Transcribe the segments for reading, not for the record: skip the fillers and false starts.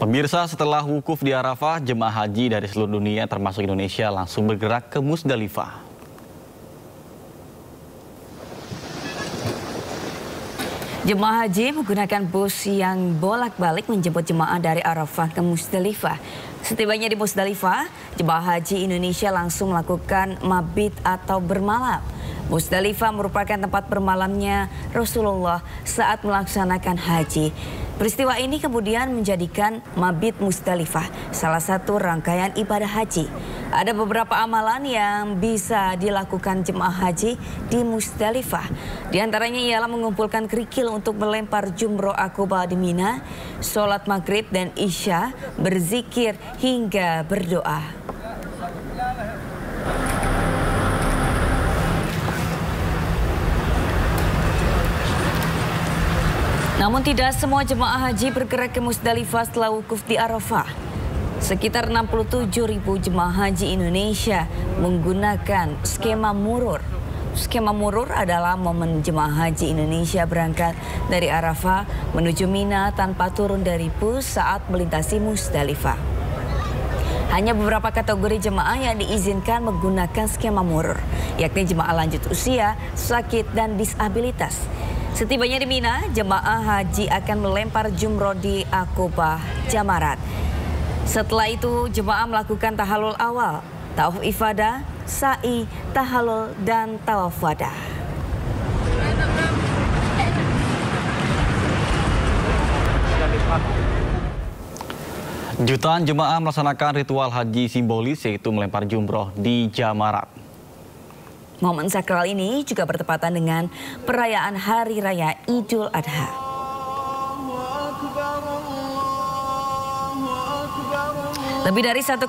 Pemirsa, setelah wukuf di Arafah, jemaah haji dari seluruh dunia termasuk Indonesia langsung bergerak ke Musdalifah. Jemaah haji menggunakan bus yang bolak-balik menjemput jemaah dari Arafah ke Musdalifah. Setibanya di Musdalifah, jemaah haji Indonesia langsung melakukan mabit atau bermalam. Musdalifah merupakan tempat bermalamnya Rasulullah saat melaksanakan haji. Peristiwa ini kemudian menjadikan mabit Musdalifah salah satu rangkaian ibadah haji. Ada beberapa amalan yang bisa dilakukan jemaah haji di Musdalifah. Di antaranya ialah mengumpulkan kerikil untuk melempar jumroh akobah di Mina, sholat maghrib dan isya, berzikir hingga berdoa. Namun tidak semua jemaah haji bergerak ke Musdalifah setelah wukuf di Arafah. Sekitar 67.000 jemaah haji Indonesia menggunakan skema murur. Skema murur adalah momen jemaah haji Indonesia berangkat dari Arafah menuju Mina tanpa turun dari bus saat melintasi Musdalifah. Hanya beberapa kategori jemaah yang diizinkan menggunakan skema murur, yakni jemaah lanjut usia, sakit, dan disabilitas. Setibanya di Mina, jemaah haji akan melempar jumroh di Aqobah Jamarat. Setelah itu, jemaah melakukan tahalul awal, tawaf ifadah, sa'i, tahalul, dan tawaf wadah. Jutaan jemaah melaksanakan ritual haji simbolis yaitu melempar jumroh di Jamarat. Momen sakral ini juga bertepatan dengan perayaan Hari Raya Idul Adha. Lebih dari 1,6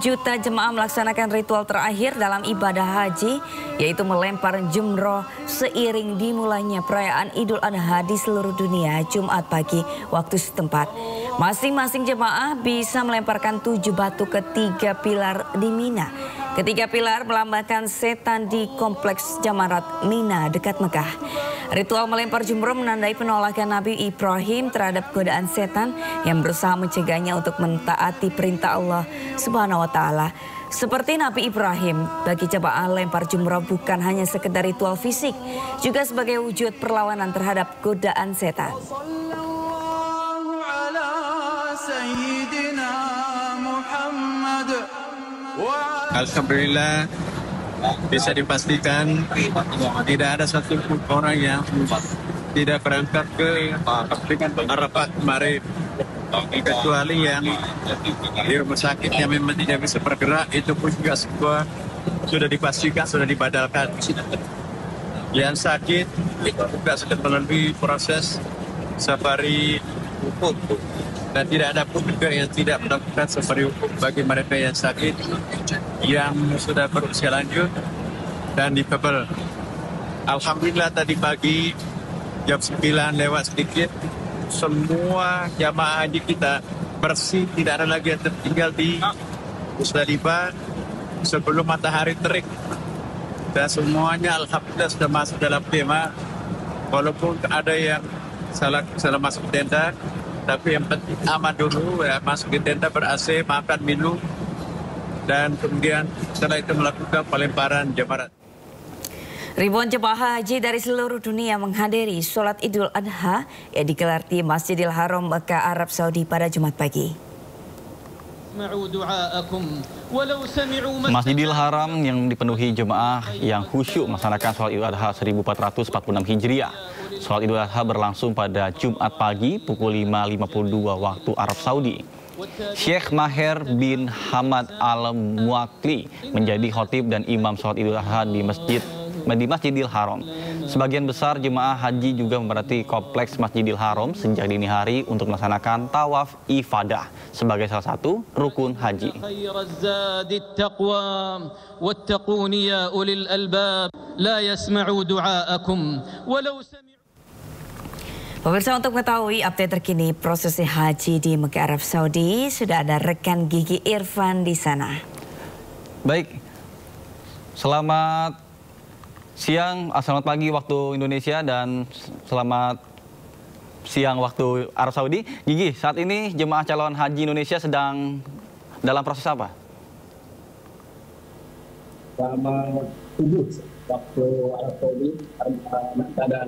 juta jemaah melaksanakan ritual terakhir dalam ibadah haji, yaitu melempar jumroh seiring dimulainya perayaan Idul Adha di seluruh dunia Jumat pagi waktu setempat. Masing-masing jemaah bisa melemparkan 7 batu ke 3 pilar di Mina. Ketiga pilar melambangkan setan di kompleks Jamarat Mina dekat Mekah. Ritual melempar jumroh menandai penolakan Nabi Ibrahim terhadap godaan setan yang berusaha mencegahnya untuk mentaati perintah Allah Subhanahu wa Ta'ala. Seperti Nabi Ibrahim, bagi jemaah lempar jumroh bukan hanya sekedar ritual fisik, juga sebagai wujud perlawanan terhadap godaan setan. Alhamdulillah bisa dipastikan tidak ada satu pun orang yang tidak berangkat ke Arafah kemarin, kecuali yang di rumah sakit yang memang tidak bisa bergerak, itu pun juga semua sudah dipastikan sudah dibadalkan. Yang sakit juga sudah melalui proses safari hukum. Dan tidak ada pun juga yang tidak melakukan safari hukum bagi mereka yang sakit, yang sudah berusia lanjut dan difabel. Alhamdulillah tadi pagi jam 9 lewat sedikit, semua jamaah haji kita bersih, tidak ada lagi yang tertinggal di Musdalifah sebelum matahari terik. Dan semuanya alhamdulillah sudah masuk dalam tema, walaupun ada yang salah masuk tenda, tapi yang penting aman dulu, ya, masuk di tenda ber-AC, makan, minum, dan kemudian setelah itu melakukan pelemparan jamarat. Ribuan jemaah haji dari seluruh dunia menghadiri sholat Idul Adha yang digelar di Masjidil Haram Mekah, Arab Saudi pada Jumat pagi. Masjidil Haram yang dipenuhi jemaah yang khusyuk melaksanakan sholat Idul Adha 1446 Hijriah. Sholat Idul Adha berlangsung pada Jumat pagi pukul 5.52 waktu Arab Saudi. Syekh Maher bin Hamad Al-Muakli menjadi khotib dan imam sholat Idul Adha di Masjidil Haram. Sebagian besar jemaah haji juga memadati kompleks Masjidil Haram sejak dini hari untuk melaksanakan tawaf ifadah sebagai salah satu rukun haji. Pemirsa, untuk mengetahui update terkini prosesi haji di Mekah, Arab Saudi, sudah ada rekan Gigi Irfan di sana. Baik, selamat siang, selamat pagi waktu Indonesia, dan selamat siang waktu Arab Saudi. Gigi, saat ini jemaah calon haji Indonesia sedang dalam proses apa? Selama subuh waktu Arab Saudi, keadaan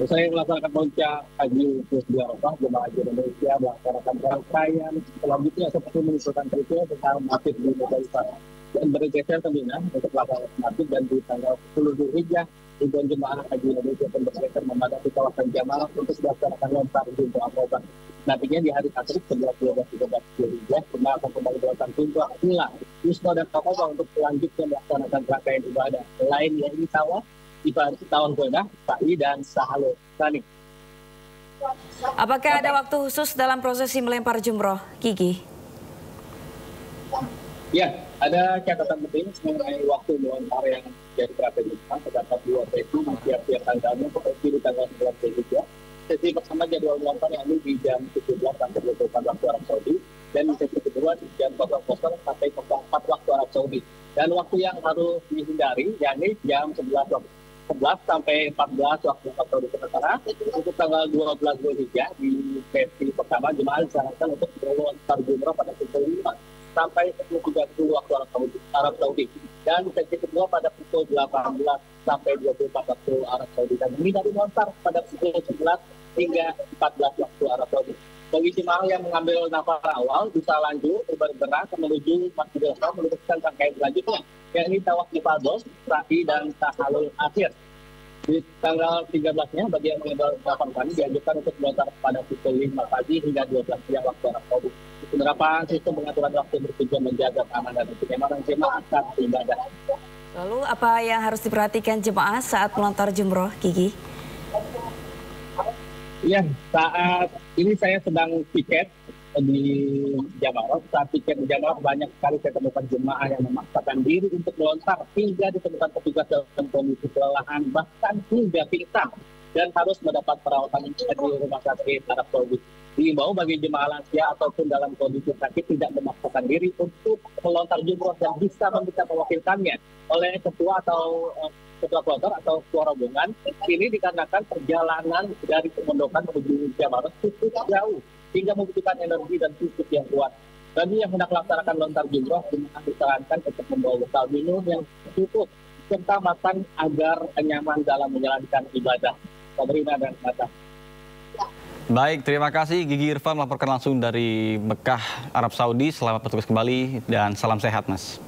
saya melaksanakan puncak haji khusus di Arafah. Jemaah haji Indonesia melaksanakan rangkaian selanjutnya seperti mengusulkan ritual tentang mabit di Musdalifah dan bergeser ke Mina untuk melaksanakan mabit, dan di tanggal 10 Zulhijjah ribuan jemaah haji Indonesia pun bergeser memadati kawasan Jamal untuk melaksanakan lontar pintu Aqabah. Nantinya di hari Tasyrik 11, 12, 13 Zulhijjah jemaah akan kembali melontar pintu Aqabah, Yusma dan Aqabah untuk selanjutnya melaksanakan rangkaian ibadah lain, yaitu tawaf, ibadah tahun Qaidah, sa'i dan sahalul tsani. Apakah ada waktu khusus dalam prosesi melempar jumroh, Gigi? Ya, ada catatan penting mengenai waktu melontar yang jadi strategi. Terdapat 2 sesi di tiap tanggalnya, seperti di tanggal 11 Zulhijjah. Sesi pertama jadwal melontar yakni di jam 17 sampai 24 waktu Arab Saudi, dan sesi kedua di jam 00 sampai 04 waktu Arab Saudi. Dan waktu yang harus dihindari yakni jam 11 sampai 14 waktu Arab Saudi sementara. Untuk tanggal 12 Zulhijjah di sesi pertama jemaah disarankan untuk melontar jumrah pada pukul 5 sampai 10.30 waktu Arab Saudi. Dan sesi kedua pada pukul 18 sampai 24 waktu Arab Saudi. Dan menghindari melontar pada pukul 11 hingga 14 waktu Arab Saudi. Bagi jemaah yang mengambil nafar awal bisa lanjut bergerak menuju Masjidil Haram meneruskan rangkaian selanjutnya, yakni tawaf ifadah, sa'i dan tahalul akhir. Di tanggal 13-nya bagi yang mengambil nafar kami dianjurkan untuk melontar pada pukul 5 pagi hingga 12 siang waktu Arab Saudi. Penerapan sistem pengaturan waktu bertujuan menjaga keamanan dan kenyamanan jemaah saat ibadah. Lalu apa yang harus diperhatikan jemaah saat melontar jumroh, Gigi? Ya, saat ini saya sedang piket di Jamarot. Saat piket di Jamarot banyak sekali saya temukan jemaah yang memaksakan diri untuk melontar hingga ditemukan petugas dalam kondisi kelelahan bahkan hingga pingsan dan harus mendapat perawatan di rumah sakit Arab Saudi. Diimbau bagi jemaah lansia ataupun dalam kondisi sakit tidak memaksakan diri untuk melontar jumroh dan bisa meminta mewakilkannya oleh ketua atau ketua kloter atau ketua rombongan. Ini dikarenakan perjalanan dari Pemondokan menuju Jamarot cukup jauh hingga membutuhkan energi dan fisik yang kuat. Bagi yang hendak melaksanakan lontar jumroh, jemaah disarankan untuk membawa bekal minum yang cukup serta makan agar nyaman dalam menjalankan ibadah. Pemerintah dan mata. Baik, terima kasih Gigi Irfan melaporkan langsung dari Mekah, Arab Saudi. Selamat bertugas kembali dan salam sehat, Mas.